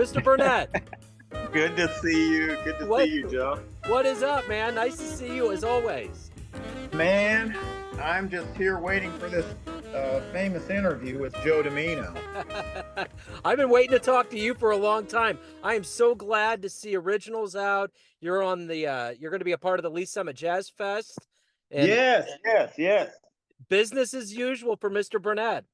Mr. Burnett. Good to see you. Good to What see you, Joe. what is up, man? Nice to see you as always. Man, I'm just here waiting for this famous interview with Joe Domino. I've been waiting to talk to you for a long time. I am so glad to see Originals out. You're on the you're going to be a part of the Lee Summit Jazz Fest, and Yes. business as usual for Mr. Burnett.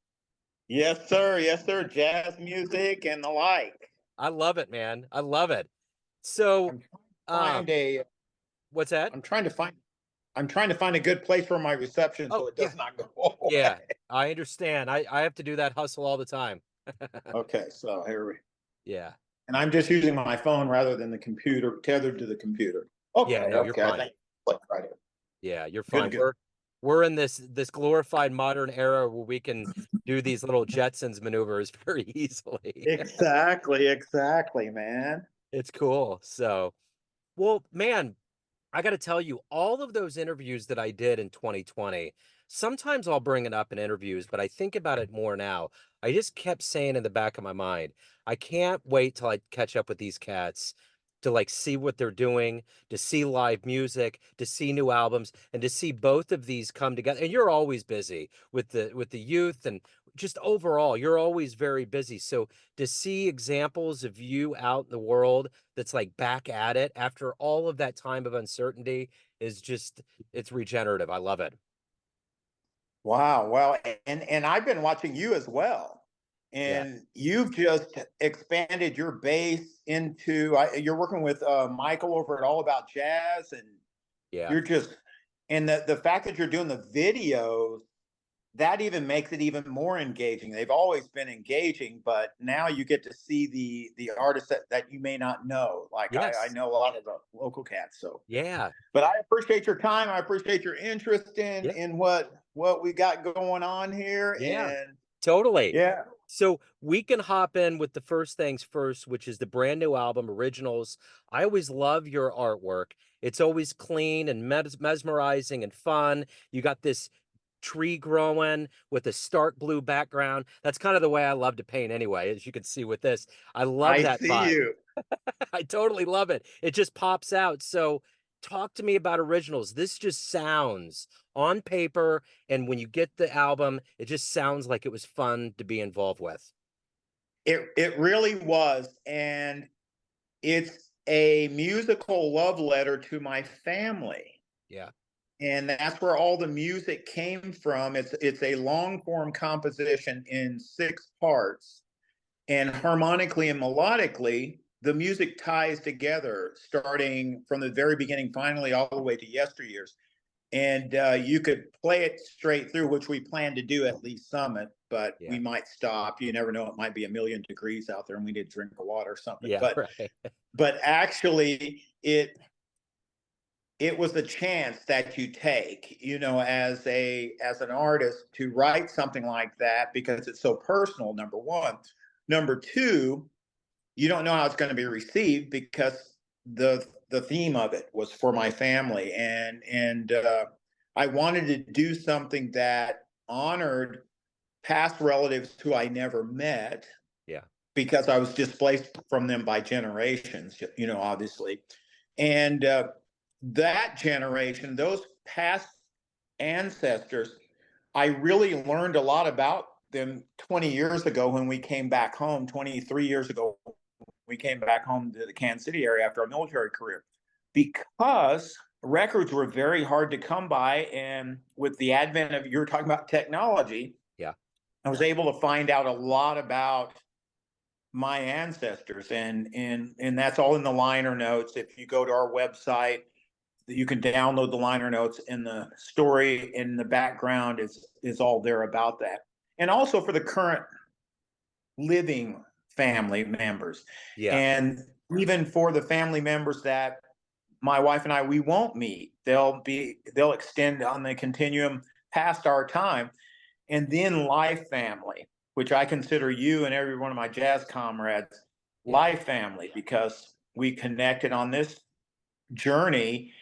Yes, sir. Yes, sir. Jazz music and the like. I love it, man. I love it. So, I'm trying to find a. what's that? I'm trying to find. I'm trying to find a good place for my reception so Oh, it yeah. does not go away. Yeah, I understand. I have to do that hustle all the time. Okay, so here we. Yeah. And I'm just using my phone rather than the computer, tethered to the computer. Okay, Yeah, no, you're okay. I fine. think right here. Yeah, you're Good, fine. good. We're in this glorified modern era where we can do these little Jetsons maneuvers very easily. Exactly, man. It's cool. So, well, man, I got to tell you, all of those interviews that I did in 2020, sometimes I'll bring it up in interviews, but I think about it more now. I just kept saying in the back of my mind, I can't wait till I catch up with these cats to like see what they're doing, to see live music, to see new albums, and to see both of these come together. And you're always busy with the youth and just overall, you're always very busy. So to see examples of you out in the world that's like back at it after all of that time of uncertainty is just it's regenerative. I love it. Wow. Well, and I've been watching you as well. Yeah. And you've just expanded your base into you're working with Michael over at All About Jazz, and Yeah. you're just and the fact that you're doing the videos, that even makes it even more engaging. They've always been engaging, but now you get to see the artists that you may not know. Like I Yes. know a lot of the local cats. So Yeah. but I appreciate your time. I appreciate your interest Yeah. in what we got going on here. Yeah. And Totally. yeah, So we can hop in with the first things first, which is the brand new album, Originals. I always love your artwork. It's always clean and mesmerizing and fun. You got this tree growing with a stark blue background. That's kind of the way I love to paint anyway, as you can see with this. I love I that see vibe. you. I totally love it. It just pops out. So talk to me about Originals. This just sounds on paper, and when you get the album, it just sounds like it was fun to be involved with. It really was, and it's a musical love letter to my family. Yeah. And that's where all the music came from. It's a long form composition in 6 parts, and harmonically and melodically, the music ties together, starting from the very beginning, finally all the way to yesteryears. And you could play it straight through, which we plan to do at Lee Summit, but Yeah. we might stop. You never know; it might be 1,000,000 degrees out there, and we need to drink of water or something. Yeah, right. But actually, it was the chance that you take, as an artist, to write something like that because it's so personal. Number one, number two, you don't know how it's going to be received because the theme of it was for my family, and I wanted to do something that honored past relatives who I never met Yeah. because I was displaced from them by generations, obviously. And that generation, those past ancestors, I really learned a lot about them 20 years ago when we came back home, 23 years ago. We came back home to the Kansas City area after our military career because records were very hard to come by. And with the advent of, you're talking about technology, Yeah. I was able to find out a lot about my ancestors, and that's all in the liner notes. If you go to our website, you can download the liner notes, and the story in the background is all there about that. And also for the current living family members, Yeah. and even for the family members that my wife and I we won't meet, they'll extend on the continuum past our time. And then life family, which I consider you and every one of my jazz comrades Yeah. life family, because we connected on this journey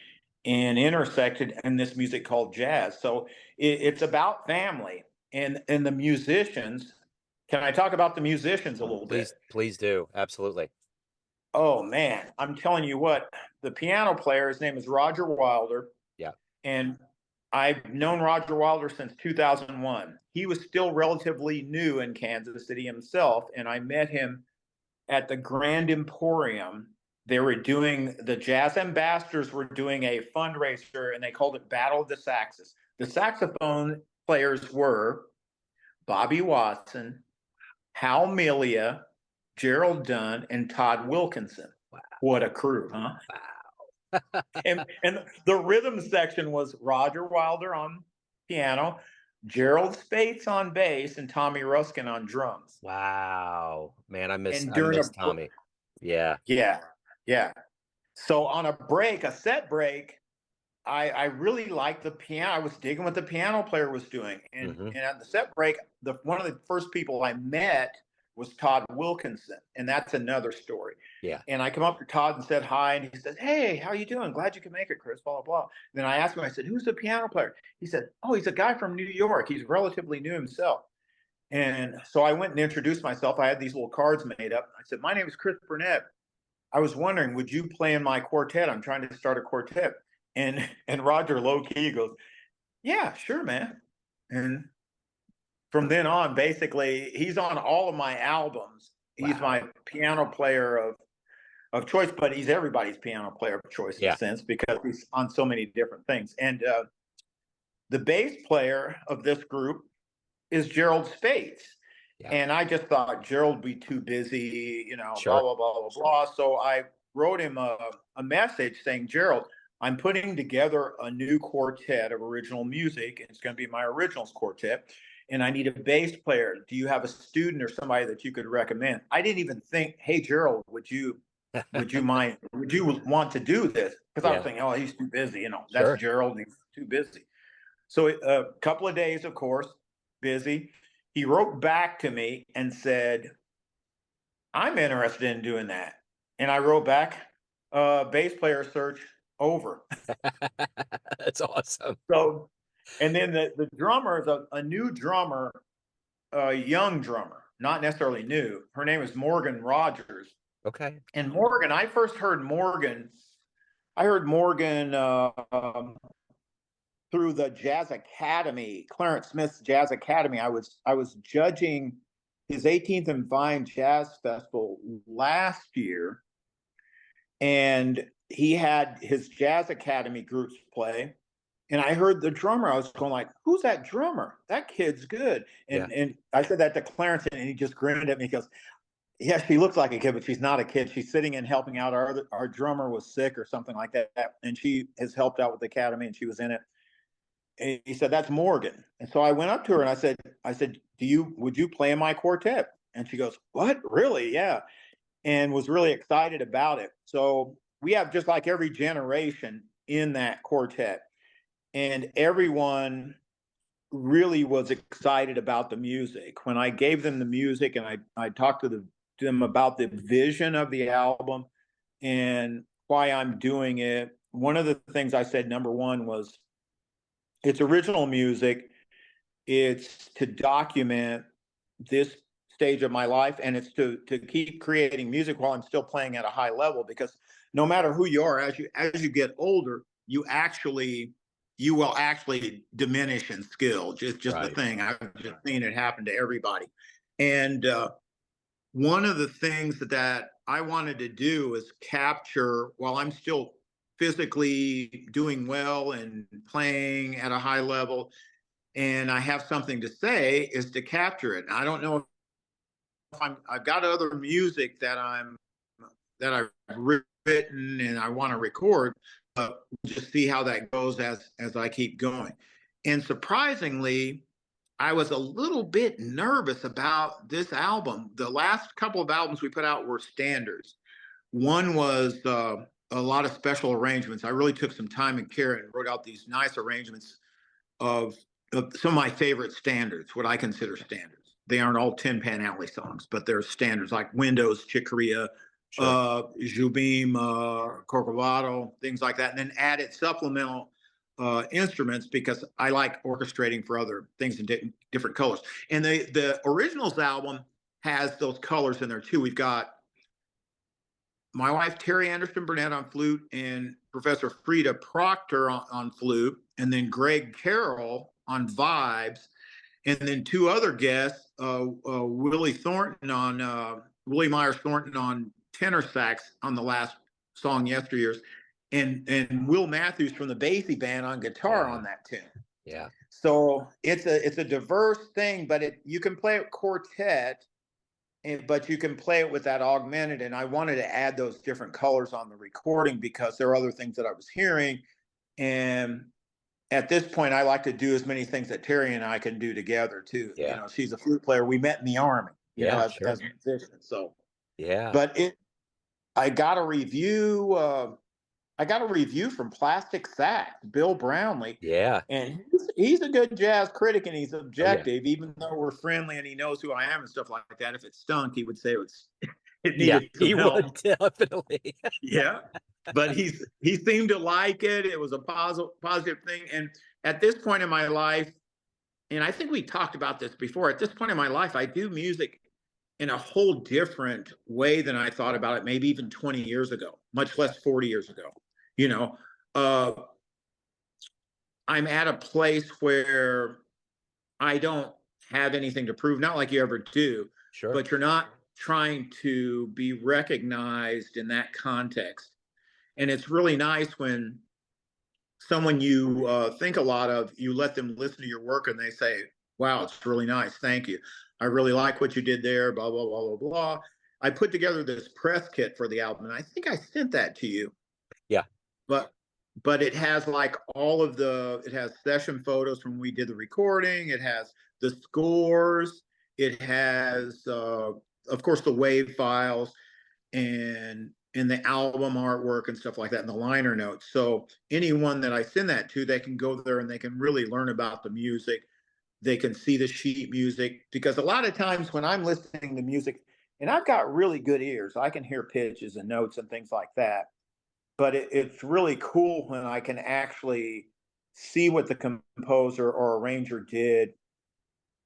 and intersected in this music called jazz. So it's about family and the musicians. Can I talk about the musicians a little bit? Please do. Absolutely. Oh man, I'm telling you what, the piano player, his name is Roger Wilder, Yeah. and I've known Roger Wilder since 2001. He was still relatively new in Kansas City himself, and I met him at the Grand Emporium. They were doing the Jazz Ambassadors were doing a fundraiser, and they called it Battle of the Saxes. The saxophone players were Bobby Watson, Hal Melia, Gerald Dunn, and Todd Wilkinson. Wow. What a crew, huh? Wow. And the rhythm section was Roger Wilder on piano, Gerald Spaits on bass, and Tommy Ruskin on drums. Wow. Man, And I during miss Tommy. Yeah. yeah, yeah. So on a break, a set break, I really liked the piano. I was digging what the piano player was doing, and Hmm. at the set break, the one of the first people I met was Todd Wilkinson, and that's another story. Yeah. And I come up to Todd and said hi, and he said, "Hey, how you doing? Glad you could make it, Chris." Blah blah blah. Then I asked him. I said, "Who's the piano player?" He said, "Oh, he's a guy from New York. He's relatively new himself." And so I went and introduced myself. I had these little cards made up. I said, "My name is Chris Burnett. I was wondering, would you play in my quartet? I'm trying to start a quartet." And Roger low key goes, "Yeah, sure, man." And from then on, basically, he's on all of my albums. He's Wow. my piano player of choice, but he's everybody's piano player of choice in a Yeah. sense because he's on so many different things. And the bass player of this group is Gerald Spaits. Yeah. And I just thought Gerald would be too busy, blah, Sure. blah, blah, blah, blah. So I wrote him a message saying, "Gerald, I'm putting together a new quartet of original music. It's going to be my originals quartet. And I need a bass player. Do you have a student or somebody that you could recommend?" I didn't even think, "Hey, Gerald, would you want to do this?" Because I was Yeah. thinking, "Oh, he's too busy. That's Sure. Gerald. He's too busy." So a couple of days, of course, busy. He wrote back to me and said, "I'm interested in doing that." And I wrote back, "Bass player search over." That's awesome. So, and then the drummer is a new drummer, a young drummer, not necessarily new. Her name is Morgan Rogers. Okay. And Morgan, I first heard Morgan. I heard Morgan through the Jazz Academy, Clarence Smith's Jazz Academy. I was judging his 18th and Vine Jazz Festival last year, and he had his Jazz Academy groups play. And I heard the drummer. I was going like, "Who's that drummer? That kid's good." Yeah. And I said that to Clarence, and he just grinned at me. He goes, "Yeah, she looks like a kid, but she's not a kid. She's sitting and helping out. Our drummer was sick or something like that, and she has helped out with the academy, and she was in it." And he said, "That's Morgan." And so I went up to her and I said, would you play in my quartet?" And she goes, "What? Really? Yeah." And was really excited about it. So we have just like every generation in that quartet, and everyone really was excited about the music. When I gave them the music and I talked to them about the vision of the album and why I'm doing it, one of the things I said, number one, was it's original music. It's to document this stage of my life, and it's to keep creating music while I'm still playing at a high level. Because no matter who you are, as you get older, you will actually diminish in skill. Just the Right. thing. I've just seen it happen to everybody. And one of the things that I wanted to do is capture while I'm still physically doing well and playing at a high level, and I have something to say, is to capture it. I don't know if I've got other music that I've written and I want to record, but just see how that goes as I keep going. And surprisingly, I was a little bit nervous about this album. The last couple of albums we put out were standards. One was a lot of special arrangements. I really took some time and care and wrote out these nice arrangements of, some of my favorite standards, what I consider standards. They aren't all Tin Pan Alley songs, but they're standards like Windows, Chick Corea, Sure. Jubim, Corcovado, things like that, and then added supplemental instruments because I like orchestrating for other things in different colors. And the originals album has those colors in there too. We've got my wife Terry Anderson Burnett on flute, and Professor Frida Proctor on flute, and then Greg Carroll on vibes, and then two other guests, Willie Myers Thornton on tenor sax on the last song, Yesteryears, and Will Matthews from the Basie Band on guitar Yeah. on that tune. Yeah. So it's a diverse thing, but you can play it quartet, but you can play it with that augmented. And I wanted to add those different colors on the recording because there are other things that I was hearing. And at this point, I like to do as many things that Terry and I can do together too. You Yeah. know, she's a flute player. We met in the Army, you know, Yeah. as Sure. musicians. So, Yeah. but I got a review. I got a review from Plastic Sax, Bill Brownlee, Yeah. and he's a good jazz critic, and he's Oh, yeah. objective, even though we're friendly and he knows who I am and stuff like that. If it stunk, he would say it Yeah. needed some He would help. definitely. Yeah, but he seemed to like it. It was a positive thing. And at this point in my life, and I think we talked about this before, at this point in my life, I do music in a whole different way than I thought about it, maybe even 20 years ago, much less 40 years ago. You know, uh, I'm at a place where I don't have anything to prove, not like you ever do, Sure. but you're not trying to be recognized in that context. And it's really nice when someone you think a lot of, you let them listen to your work and they say, wow, it's really nice. Thank you. I really like what you did there, blah, blah, blah, blah, blah. I put together this press kit for the album, and I think I sent that to you. Yeah. But it has like it has session photos from when we did the recording. It has the scores. It has, of course, the wave files and the album artwork and stuff like that, and the liner notes. So anyone that I send that to, they can go there and they can really learn about the music. They can see the sheet music, because a lot of times when I'm listening to music, and I've got really good ears, I can hear pitches and notes and things like that. But it's really cool when I can actually see what the composer or arranger did,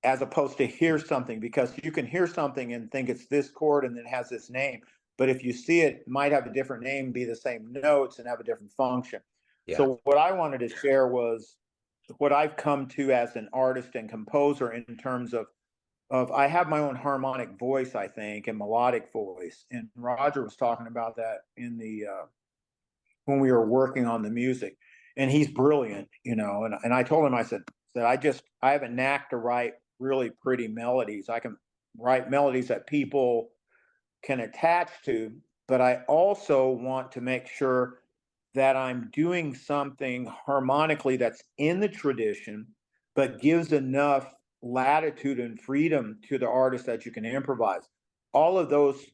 as opposed to hear something, because you can hear something and think it's this chord and it has this name. But if you see it might have a different name, be the same notes, and have a different function. Yeah. So what I wanted to share was what I've come to as an artist and composer, in terms of I have my own harmonic voice, I think, and melodic voice. And Roger was talking about that in the when we were working on the music. And he's brilliant, you know. And I told him, I said that I have a knack to write really pretty melodies. I can write melodies that people can attach to, but I also want to make sure that I'm doing something harmonically that's in the tradition, but gives enough latitude and freedom to the artist that you can improvise. All of those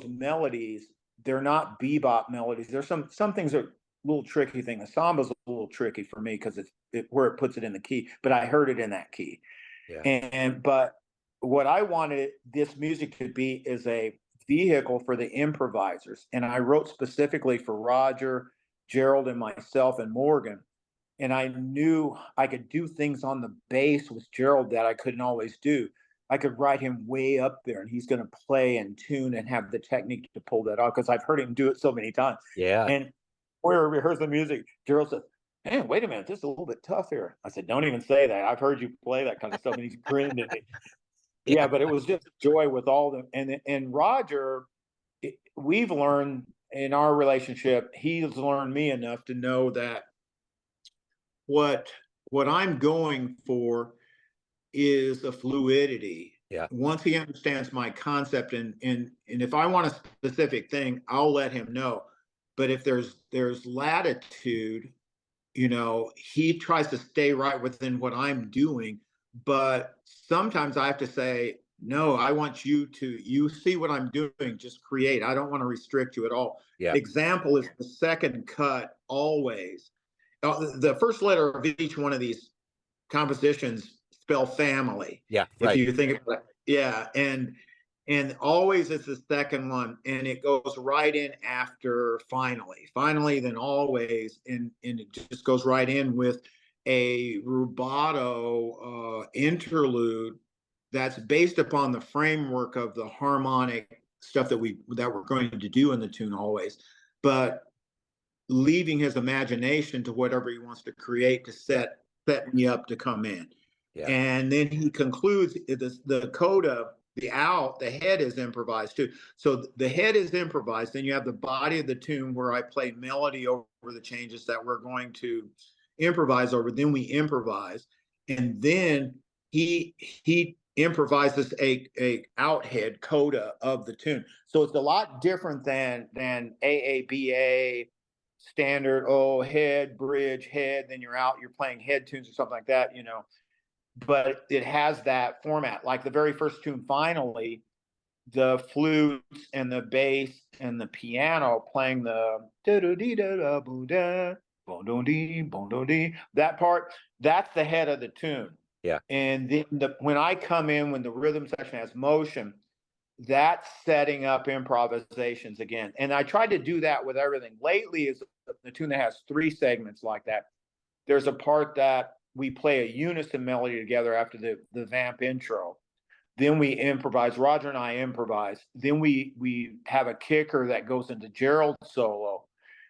melodies, they're not bebop melodies. There's some things are a little tricky thing. The samba's a little tricky for me because where it puts it in the key, but I heard it in that key. Yeah. But what I wanted this music to be is a vehicle for the improvisers. And I wrote specifically for Roger, Gerald, and myself, and Morgan. And I knew I could do things on the bass with Gerald that I couldn't always do. I could write him way up there, and he's going to play and tune and have the technique to pull that off, because I've heard him do it so many times. Yeah. And where we rehearsed the music, Gerald said, "Man, wait a minute, this is a little bit tough here." I said, "Don't even say that. I've heard you play that kind of stuff." And he's grinned at me. Yeah. Yeah, but it was just joy with all them. And Roger, we've learned in our relationship, he's learned me enough to know that what I'm going for is a fluidity. Yeah. Once he understands my concept, and if I want a specific thing, I'll let him know. But if there's latitude, you know, he tries to stay right within what I'm doing. But sometimes I have to say, no, I want you see what I'm doing, just create. I don't want to restrict you at all. Yeah. Example is the second cut, always. The first letter of each one of these compositions spell family. Yeah. If Right. you think about it. Yeah. And always is the second one, and it goes right in after finally, then always, and it just goes right in with a rubato interlude that's based upon the framework of the harmonic stuff that we're going to do in the tune always, but leaving his imagination to whatever he wants to create to Yeah. set me up to come in. Yeah. And then he concludes the coda, the head is improvised too. So the head is improvised. Then you have the body of the tune where I play melody over the changes that we're going to improvise over. Then we improvise, and then he improvises a outhead coda of the tune. So it's a lot different than AABA standard, oh, head, bridge, head, then you're out, you're playing head tunes or something like that, you know. But it has that format. Like the very first tune, finally, the flutes and the bass and the piano playing the da da dee da da boo da bon do dee. That part, that's the head of the tune. Yeah. And then when I come in, when the rhythm section has motion, that's setting up improvisations again. And I tried to do that with everything. Lately is the tune that has 3 segments like that. There's a part that we play a unison melody together after the vamp intro. Then we improvise. Roger and I improvise. Then we have a kicker that goes into Gerald's solo.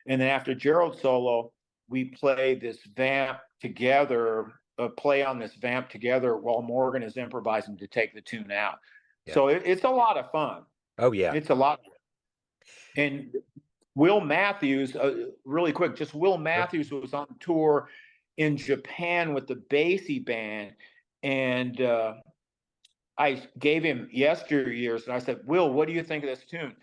And then after Gerald's solo, we play this vamp together, play on this vamp together while Morgan is improvising to take the tune out. Yeah. So it's a lot of fun. Oh yeah. It's a lot. And Will Matthews, really quick, just Will Matthews was on tour in Japan with the Basie band, and I gave him yesteryears, and I said, Will, what do you think of this tune?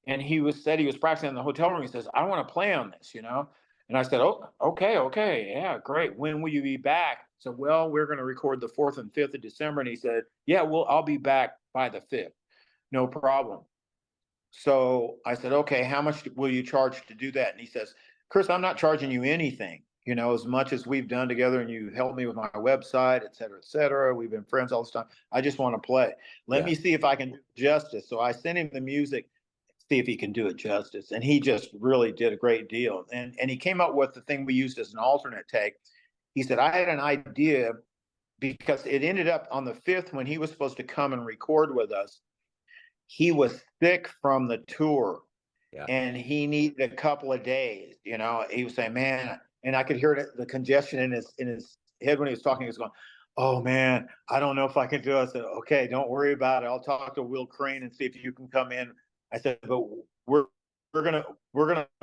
And he was practicing in the hotel room. He says, I want to play on this, you know? And I said, oh, okay, yeah, great. When will you be back? So, well, we're going to record the 4th and 5th of December. And he said, yeah, well, I'll be back by the 5th. No problem. So I said, okay, how much will you charge to do that? And he says, Chris, I'm not charging you anything, you know, as much as we've done together and you helped me with my website, et cetera, et cetera. We've been friends all this time. I just want to play. Let me see if I can do it justice. So I sent him the music, see if he can do it justice. And he just really did a great deal. And he came up with the thing we used as an alternate take. He said, I had an idea because it ended up on the 5th when he was supposed to come and record with us. He was sick from the tour, and he needed a couple of days. You know, he was saying, man, and I could hear the congestion in his head when he was talking. He was going, oh man, I don't know if I can do it. I said, okay, don't worry about it. I'll talk to Will Crane and see if you can come in. I said, but we're gonna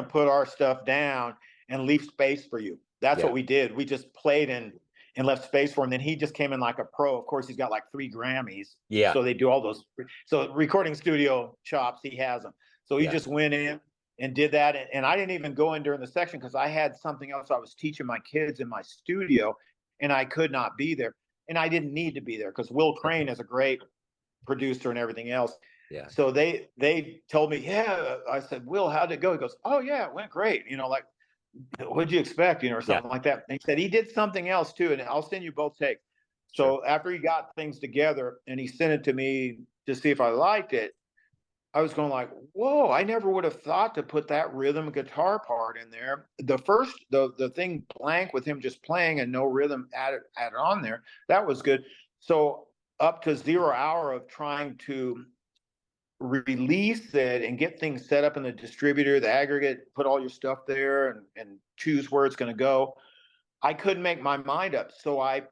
put our stuff down and leave space for you. That's what we did. We just played and left space for him. Then he just came in like a pro. Of course, he's got like 3 Grammys. Yeah. So they do all those. So recording studio chops, he has them. So he just went in and did that. And I didn't even go in during the section because I had something else I was teaching my kids in my studio, and I could not be there. And I didn't need to be there because Will Crane is a great producer and everything else. Yeah. So they told me, yeah. I said, Will, how'd it go? He goes, oh yeah, it went great. You know, like, what'd you expect? You know, or something like that. And he said he did something else too, and I'll send you both takes. So after he got things together and he sent it to me to see if I liked it, I was going like, whoa, I never would have thought to put that rhythm guitar part in there. The thing blank with him just playing and no rhythm added on there, that was good. So up to 0 hour of trying to release it and get things set up in the distributor, the aggregate, put all your stuff there and choose where it's going to go. I couldn't make my mind up. So I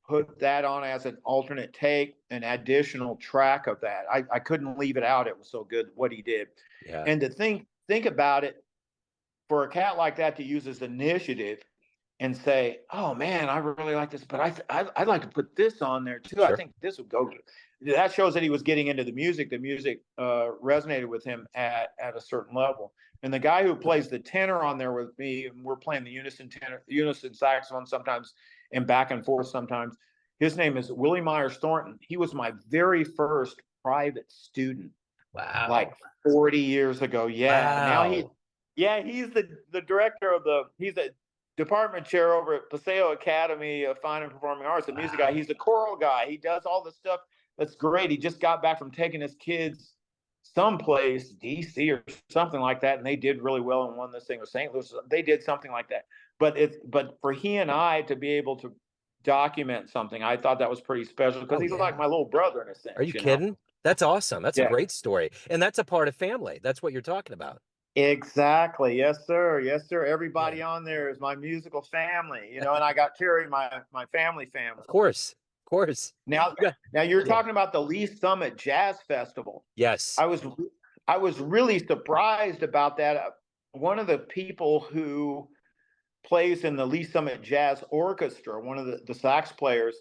put that on as an alternate take, an additional track of that. I couldn't leave it out. It was so good what he did. Yeah. And to think about it, for a cat like that to use as initiative and say, oh man, I really like this, but I'd like to put this on there too. I think this would go. That shows that he was getting into the music. The music resonated with him at a certain level. And the guy who plays the tenor on there with me, and we're playing the unison saxophone sometimes and back and forth sometimes. His name is Willie Myers Thornton. He was my very first private student. Wow. Like 40 years ago. Yeah. Wow. Now he's the director of he's a department chair over at Paseo Academy of Fine and Performing Arts, the music guy. He's the choral guy. He does all the stuff. That's great. He just got back from taking his kids someplace, DC or something like that, and they did really well and won this thing with St. Louis. They did something like that. But for he and I to be able to document something, I thought that was pretty special because he's like my little brother in a sense. Are you kidding? That's awesome. That's a Yeah. great story. And that's a part of family. That's what you're talking about. Exactly. Yes, sir. Yes, sir. Yeah. Everybody on there is my musical family, and I got Terry, my family Of family. course. Of course. Now, You got now you're yeah. talking about the Lee Summit Jazz Festival. Yes. I was I was really surprised about that. One of the people who plays in the Lee Summit Jazz Orchestra, one of the sax players,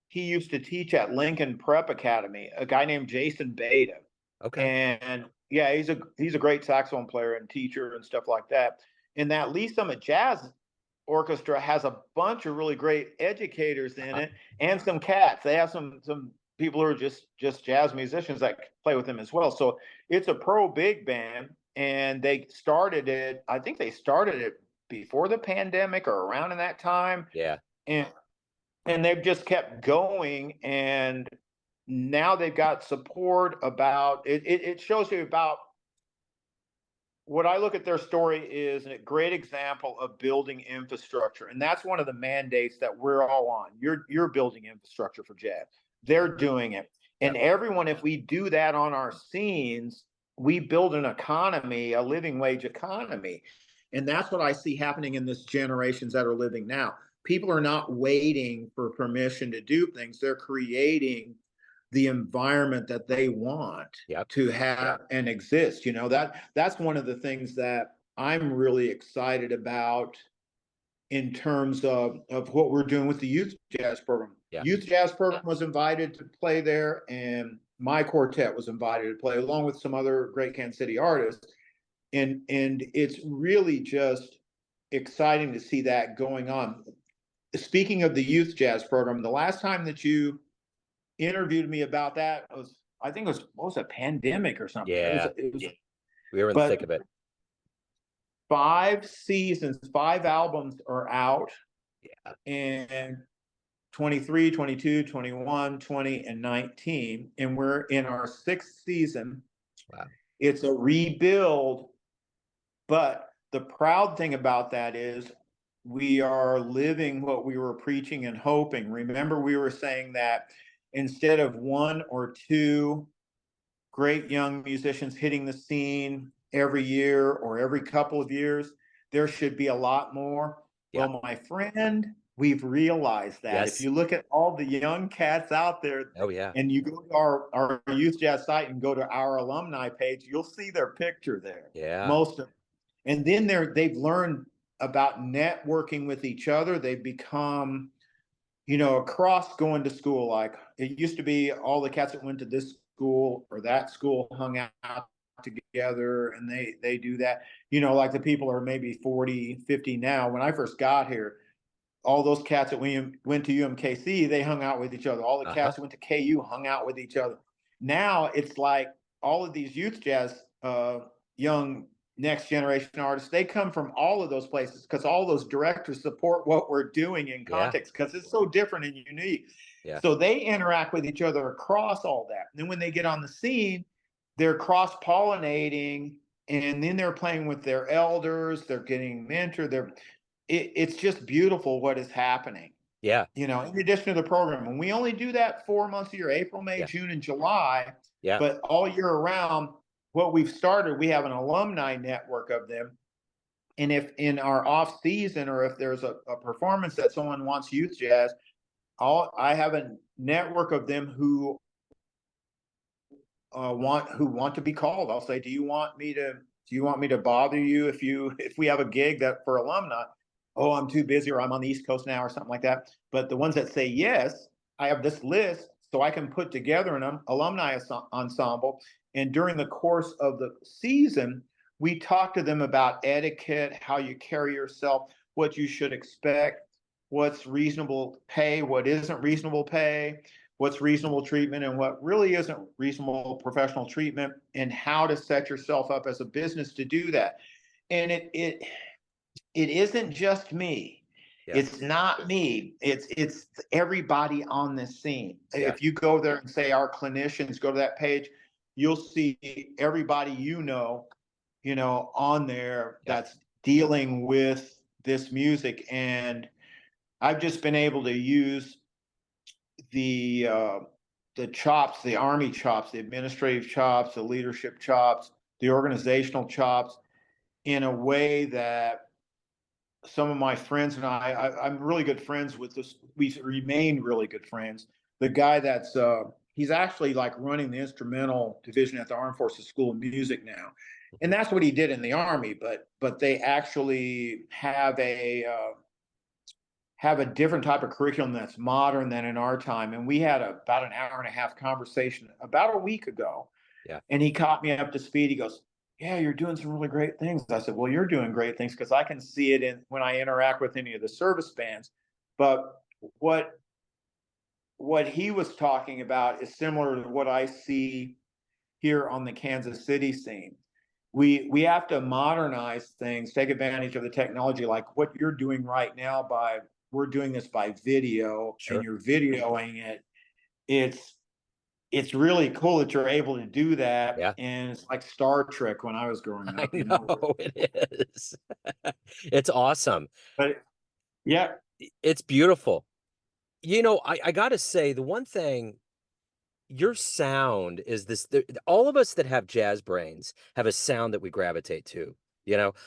he used to teach at Lincoln Prep Academy, a guy named Jason Beta. Okay. And yeah, he's a great saxophone player and teacher and stuff like that. And that Lee Summit Jazz Orchestra has a bunch of really great educators in Uh-huh. it and some cats. They have some people who are just jazz musicians that play with them as well. So it's a pro big band, and they started it. I think they started it before the pandemic or around in that time, Yeah. and they've just kept going, and now they've got support about it. It shows you about what I look at their story is a great example of building infrastructure, and that's one of the mandates that we're all on. You're building infrastructure for jazz. Yeah. They're doing it, and Yep. everyone, if we do that on our scenes, we build an economy, a living wage economy, and that's what I see happening in this generations that are living now. People are not waiting for permission to do things; they're creating the environment that they want Yep. to have and exist. That's one of the things that I'm really excited about in terms of what we're doing with the youth jazz program. Yeah. Youth jazz program was invited to play there, and my quartet was invited to play along with some other great Kansas City artists. And it's really just exciting to see that going on. Speaking of the youth jazz program, the last time that you interviewed me about that was, I think it was, what was it, pandemic or something. Yeah. It was, We were in the thick but of it. 5 seasons, 5 albums are out, Yeah. and 23, 22, 21, 20, and 19. And we're in our sixth season. Wow. It's a rebuild, but the proud thing about that is we are living what we were preaching and hoping. Remember, we were saying that instead of one or two great young musicians hitting the scene every year or every couple of years, there should be a lot more. Yeah. Well, my friend, we've realized that. If Yes. you look at all the young cats out there Oh yeah. and you go to our youth jazz site and go to our alumni page, you'll see their picture there. Yeah. Most of them. And then they've learned about networking with each other. They've become, across going to school. Like it used to be all the cats that went to this school or that school hung out together, and they do that. Like the people are maybe 40, 50 now. When I first got here, all those cats that went to UMKC, they hung out with each other. All the Uh-huh. cats that went to KU hung out with each other. Now it's like all of these youth jazz young next generation artists, they come from all of those places because all those directors support what we're doing in Yeah. context because it's so different and unique. Yeah. So they interact with each other across all that. And then when they get on the scene, they're cross pollinating, and then they're playing with their elders, they're getting mentored. It's just beautiful what is happening. Yeah. In addition to the program. And we only do that 4 months a year, April, May, Yeah. June, and July. Yeah. But all year around, what we've started, we have an alumni network of them. And if in our off season or if there's a performance that someone wants youth jazz, I have a network of them who want to be called. I'll say, do you want me to bother you if we have a gig that for alumni? Oh, I'm too busy, or I'm on the East Coast now, or something like that. But the ones that say yes, I have this list so I can put together an alumni ensemble. And during the course of the season, we talk to them about etiquette, how you carry yourself, what you should expect, what's reasonable pay, what isn't reasonable pay, what's reasonable treatment, and what really isn't reasonable professional treatment, and how to set yourself up as a business to do that. And it isn't just me. Yeah. It's not me. It's everybody on this scene. Yeah. If you go there and say our clinicians, go to that page, you'll see everybody on there Yeah. that's dealing with this music. And I've just been able to use the the chops, the army chops, the administrative chops, the leadership chops, the organizational chops in a way that some of my friends and I'm really good friends with this. We remain really good friends. The guy that's he's actually like running the instrumental division at the Armed Forces School of Music now, and Mhm. that's what he did in the Army. But they actually have a different type of curriculum that's modern than in our time. And we had about an hour and a half conversation about a week ago, Yeah. and he caught me up to speed. He goes, "Yeah, you're doing some really great things." I said, "Well, you're doing great things because I can see it in when I interact with any of the service bands." But what what he was talking about is similar to what I see here on the Kansas City scene. We have to modernize things, take advantage of the technology, like what you're doing right now by we're doing this by video and Sure. you're videoing it. It's it's really cool that you're able to do that. Yeah. And it's like Star Trek when I was growing I up, you know. know it is. It's awesome. But yeah, It's beautiful. I gotta say, the one thing, your sound is this, all of us that have jazz brains have a sound that we gravitate to.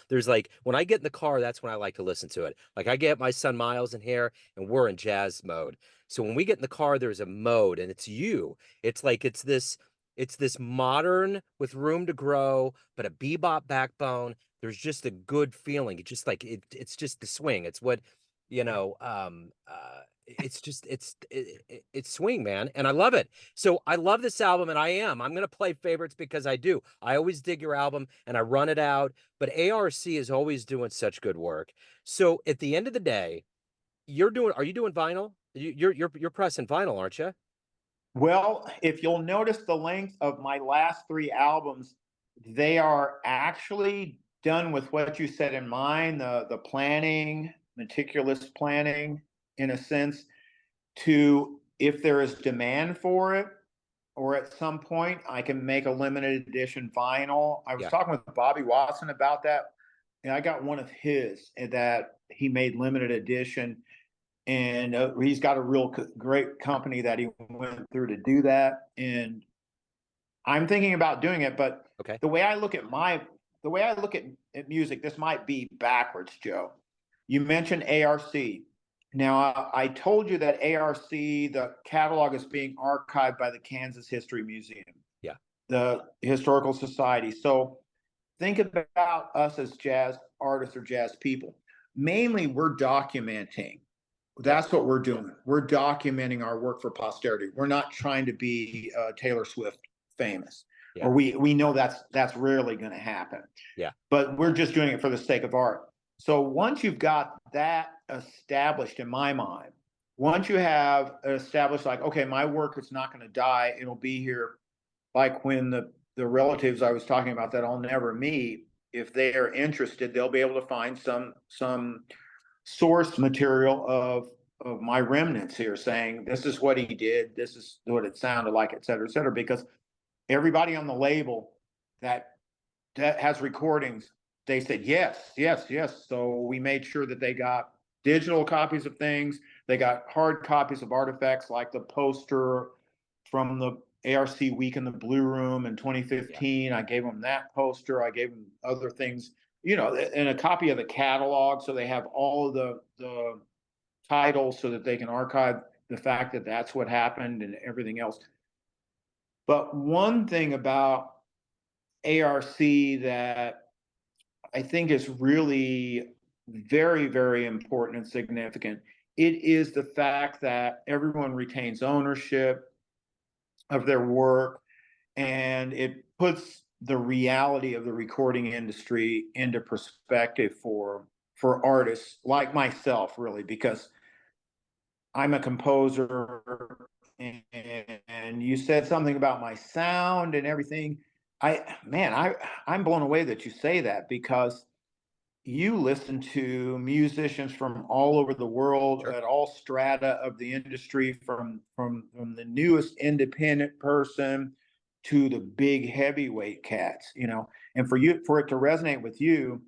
There's like when I get in the car, that's when I like to listen to it. Like I get my son Miles in here and we're in jazz mode. So when we get in the car, there's a mode and it's you. It's like it's this modern with room to grow, but a bebop backbone. There's just a good feeling. It's just like it's just the swing. It's what, you know, it's just it's swing, man, and I love it. So I love this album, and I'm gonna play favorites because I do. I always dig your album, and I run it out. But ARC is always doing such good work. So at the end of the day, are you doing vinyl? You're pressing vinyl, aren't you? well, if you'll notice the length of my last three albums, they are actually done with what you said in mind, the planning, meticulous planning, in a sense, to if there is demand for it, or at some point I can make a limited edition vinyl. I was Yeah, talking with Bobby Watson about that, and I got one of his that he made limited edition, and he's got a real great company that he went through to do that. And I'm thinking about doing it, but okay, the way I look at my the way I look at music, this might be backwards, Joe. You mentioned ARC. Now, I told you that ARC, the catalog is being archived by the Kansas History Museum, yeah, the Historical Society. So think about us as jazz artists or jazz people. Mainly, we're documenting. yeah, That's what we're doing. We're documenting our work for posterity. We're not trying to be Taylor Swift famous, yeah, or we know that's rarely going to happen. yeah, But we're just doing it for the sake of art. So once you've got that established in my mind, once you have established, like, okay, my work is not going to die, it'll be here. Like when the relatives I was talking about that I'll never meet, if they are interested, they'll be able to find some source material of my remnants here, saying this is what he did, this is what it sounded like, et cetera, because everybody on the label that has recordings, they said yes, yes, yes. So we made sure that they got digital copies of things, they got hard copies of artifacts like the poster from the ARC Week in the Blue Room in yeah, 2015. I gave them that poster. I gave them other things, and a copy of the catalog, so they have all of the titles so that they can archive the fact that that's what happened and everything else. But one thing about ARC that I think is really very, very important and significant, it is the fact that everyone retains ownership of their work, and it puts the reality of the recording industry into perspective for artists like myself, really, because I'm a composer, and you said something about my sound and everything. I'm blown away that you say that, because you listen to musicians from all over the world sure, at all strata of the industry, from the newest independent person to the big heavyweight cats, and for it to resonate with you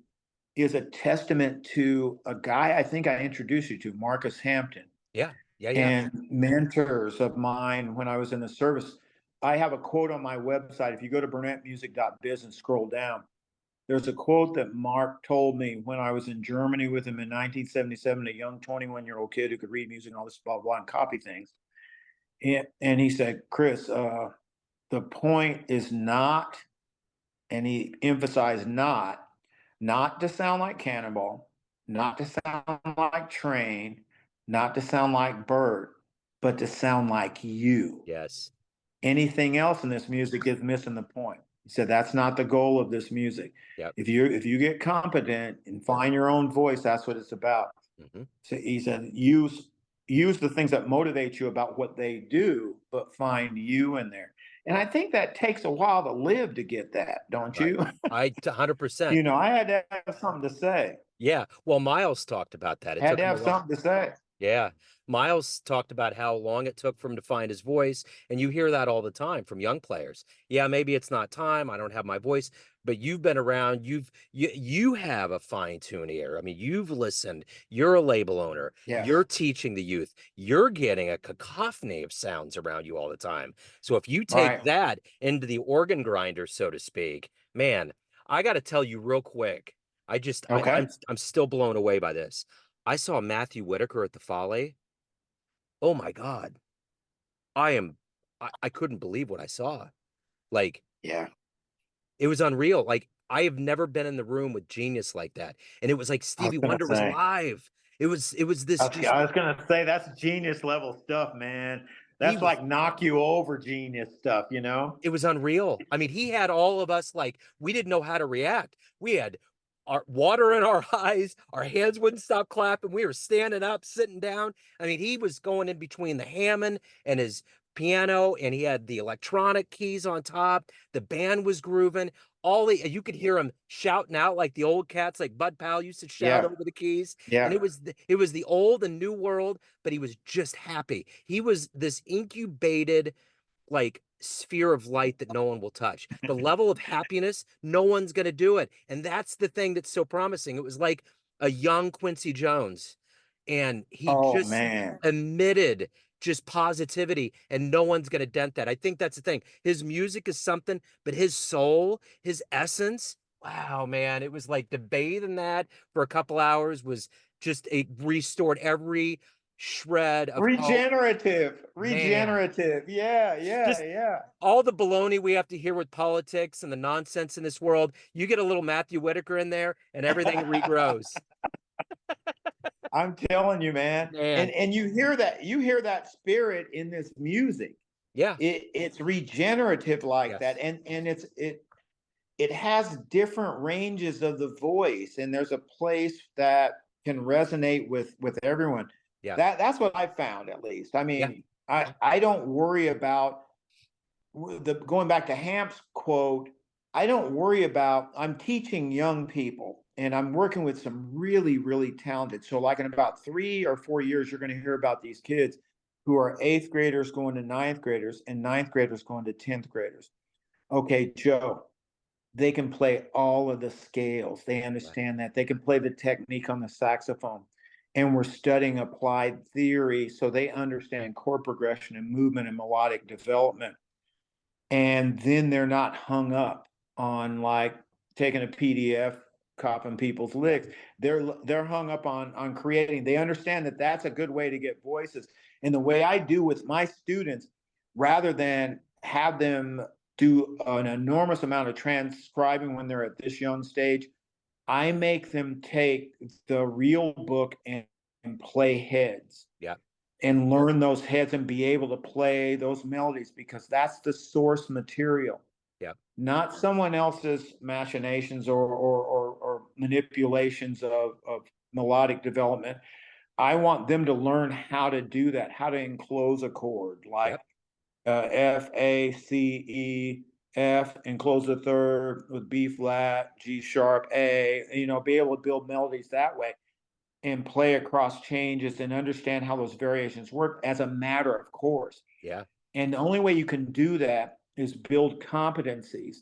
is a testament to a guy I think I introduced you to, Marcus Hampton. yeah, Yeah, yeah. and mentors of mine when I was in the service. I have a quote on my website. If you go to burnettmusic.biz and scroll down, there's a quote that Mark told me when I was in Germany with him in 1977, a young 21-year-old kid who could read music and all this blah, blah, and copy things. And he said, Chris, the point is not, and he emphasized not to sound like Cannonball, not to sound like Train, not to sound like Bert, but to sound like you. Yes. Anything else in this music is missing the point. He said that's not the goal of this music. Yep. If you get competent and find your own voice, that's what it's about. Mm-hmm. So he said use the things that motivate you about what they do, but find you in there. And I Right. think that takes a while to live to get that, don't Right. you? 100%. I had to have something to say. Yeah. Well, Miles talked about that. It Had took to him a have while. something to say. Yeah. Miles talked about how long it took for him to find his voice. And you hear that all the time from young players. Yeah, maybe it's not time. I don't have my voice, but you've been around. You have a fine-tuned ear. I mean, you've listened. You're a label owner. You're Yes. teaching the youth. You're getting a cacophony of sounds around you all the time. So if you take Right. that into the organ grinder, so to speak, man, I got to tell you real quick. Okay. I'm still blown away by this. I saw Matthew Whitaker at the Folly. Oh my God. I am I couldn't believe what I saw. Like, Yeah. it was unreal. Like, I have never been in the room with genius like that. And it was like I was Stevie gonna Wonder was say. alive. It was this just I was gonna say that's genius level stuff, man. he That's was like knock you over genius stuff. it was unreal. I mean, he had all of us like we didn't know how to react. We had our water in our eyes, our hands wouldn't stop clapping. We were standing up, sitting down. I mean, he was going in between the Hammond and his piano, and he had the electronic keys on top. The band was grooving. You could hear him shouting out like the old cats, like Bud Powell used to shout Yeah. over the keys. And Yeah. it was the old and new world, but he was just happy. He was this incubated like sphere of light that no one will touch. The level of happiness, no one's going to do it. And that's the thing that's so promising. It was like a young Quincy Jones, and he Oh just man. emitted just positivity, and no one's going to dent that. I think that's the thing. His music is something, but his soul, his essence, wow, man, it was like to bathe in that for a couple hours was just a restored every shred of health. Regenerative. Man, Regenerative. Yeah, yeah, just yeah. all the baloney we have to hear with politics and the nonsense in this world. You get a little Matthew Whitaker in there, and everything regrows. I'm telling you, man. Man, And you hear that spirit in this music. yeah, It's regenerative like that. yes, And it has different ranges of the voice, and there's a place that can resonate with everyone. yeah, That's what I found, at least. I yeah, mean, yeah, I don't worry about the going back to Hamp's quote. I don't worry about. I'm teaching young people, and I'm working with some really really talented. So, like in about 3 or 4 years, you're going to hear about these kids who are eighth graders going to ninth graders, and ninth graders going to 10th graders. Okay, Joe, they can play all of the scales. They right, understand that. They can play the technique on the saxophone. And we're studying applied theory so they understand chord progression and movement and melodic development. And then they're not hung up on like taking a PDF, copying people's yeah, licks. They're hung up on creating. They understand that that's a good way to get voices. And the way I do with my students, rather than have them do an enormous amount of transcribing when they're at this young stage, I make them take the real book and play heads yeah, and learn those heads and be able to play those melodies because that's the source material, yeah, not someone else's machinations or manipulations of melodic development. I want them to learn how to do that, how to enclose a chord like yep, F, A, C, E, F, enclose the third with B flat, G sharp, A, be able to build melodies that way and play across changes and understand how those variations work as a matter of course. yeah, And the only way you can do that is build competencies.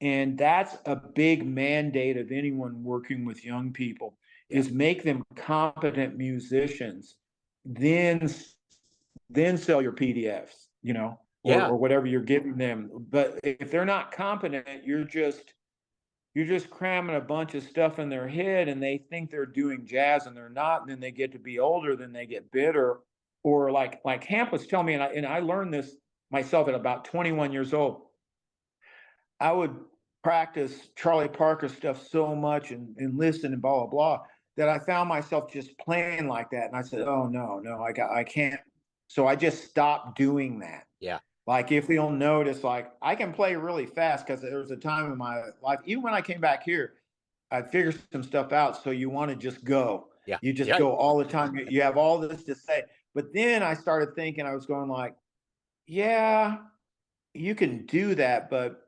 And that's a big mandate of anyone working with young people yeah, is make them competent musicians. Then then sell your PDFs, Yeah. or whatever you're giving them. But if they're not competent, you're just cramming a bunch of stuff in their head, and they think they're doing jazz and they're not. And then they get to be older, then they get bitter. Or like Hamp was telling me, and I learned this myself at about 21 years old. I would practice Charlie Parker stuff so much and listen and blah, blah, blah, that I found myself just playing like that. And I said, oh, no, I can't. So I just stopped doing that. Yeah. Like, if you'll notice, like, I can play really fast, because there was a time in my life, even when I came back here, I'd figure some stuff out. So you want to just go. Yeah. You just go all the time. You have all this to say. But then I started thinking, I was going like, yeah, you can do that, but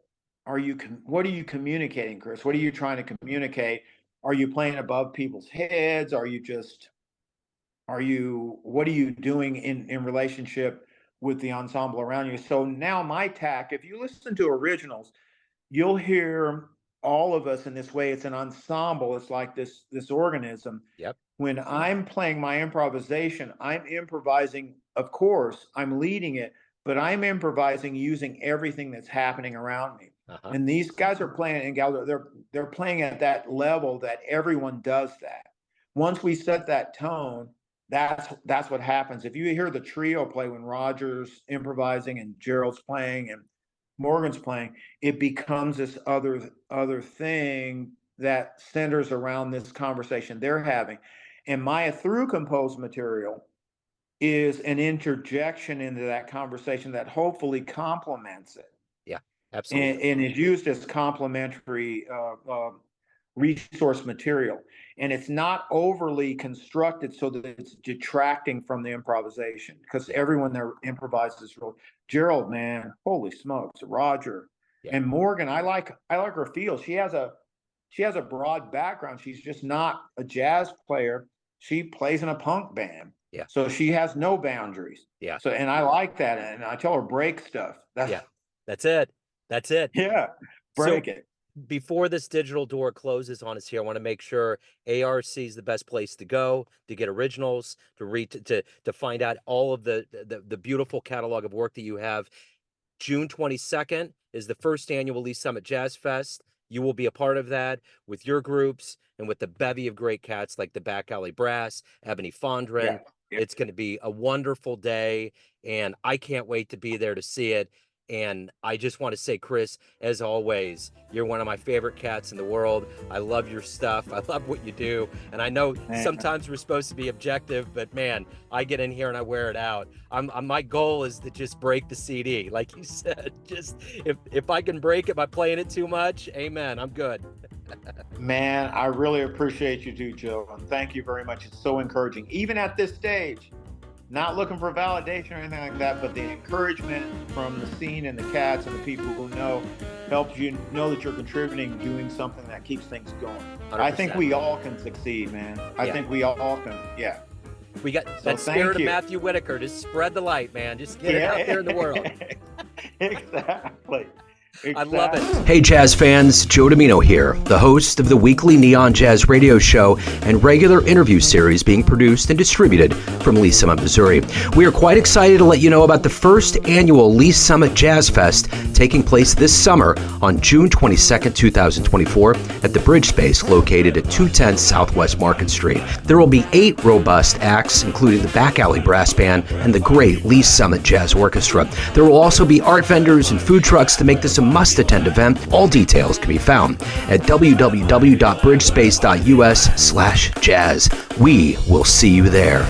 what are you communicating, Chris? What are you trying to communicate? Are you playing above people's heads? What are you doing in relationship with the ensemble around you? So now my tack, if you listen to originals, you'll hear all of us in this way. It's an ensemble. It's like this organism. Yep. When I'm playing my improvisation, I'm improvising, of course, I'm leading it, but I'm improvising using everything that's happening around me. Uh-huh. And these guys are playing, and gals, they're playing at that level that everyone does that. Once we set that tone, that's what happens. If you hear the trio play when Roger's improvising and Gerald's playing and Morgan's playing, it becomes this other thing that centers around this conversation they're having. And my through composed material is an interjection into that conversation that hopefully complements it. Yeah, absolutely. And is used as complementary resource material. And it's not overly constructed so that it's detracting from the improvisation, because everyone there improvises really. Gerald, man, holy smokes. Roger. Yeah. And Morgan, I like her feel. She has a broad background. She's just not a jazz player. She plays in a punk band. Yeah. So she has no boundaries. Yeah. So, and I like that. And I tell her, break stuff. That's it. Yeah. Break it. Before this digital door closes on us here, I want to make sure ARC is the best place to go to get originals, to read, to find out all of the beautiful catalog of work that you have. June 22nd is the first annual Lee Summit Jazz Fest. You will be a part of that with your groups and with the bevy of great cats like the Back Alley Brass, Ebony Fondren. Yeah. It's going to be a wonderful day, and I can't wait to be there to see it. And I just want to say, Chris, as always, you're one of my favorite cats in the world. I love your stuff. I love what you do. And I know sometimes we're supposed to be objective, but man, I get in here and I wear it out. My goal is to just break the CD. Like you said, just if I can break it by playing it too much, amen, I'm good. Man, I really appreciate you too, Joe. And thank you very much. It's so encouraging. Even at this stage, not looking for validation or anything like that, but the encouragement from the scene and the cats and the people who know helps you know that you're contributing, doing something that keeps things going. 100%. I think we all can succeed, man. I think we all can. Yeah. We got that spirit of Matthew Whitaker. Just spread the light, man. Just get it out there in the world. Exactly. I love it. Hey jazz fans, Joe Domino here, the host of the weekly Neon Jazz radio show and regular interview series being produced and distributed from Lee Summit, Missouri. We are quite excited to let you know about the first annual Lee Summit Jazz Fest taking place this summer on June 22nd, 2024 at the Bridge Space located at 210 Southwest Market Street. There will be 8 robust acts, including the Back Alley Brass Band and the great Lee Summit Jazz Orchestra. There will also be art vendors and food trucks to make this a must-attend event. All details can be found at www.bridgespace.us/jazz. We will see you there.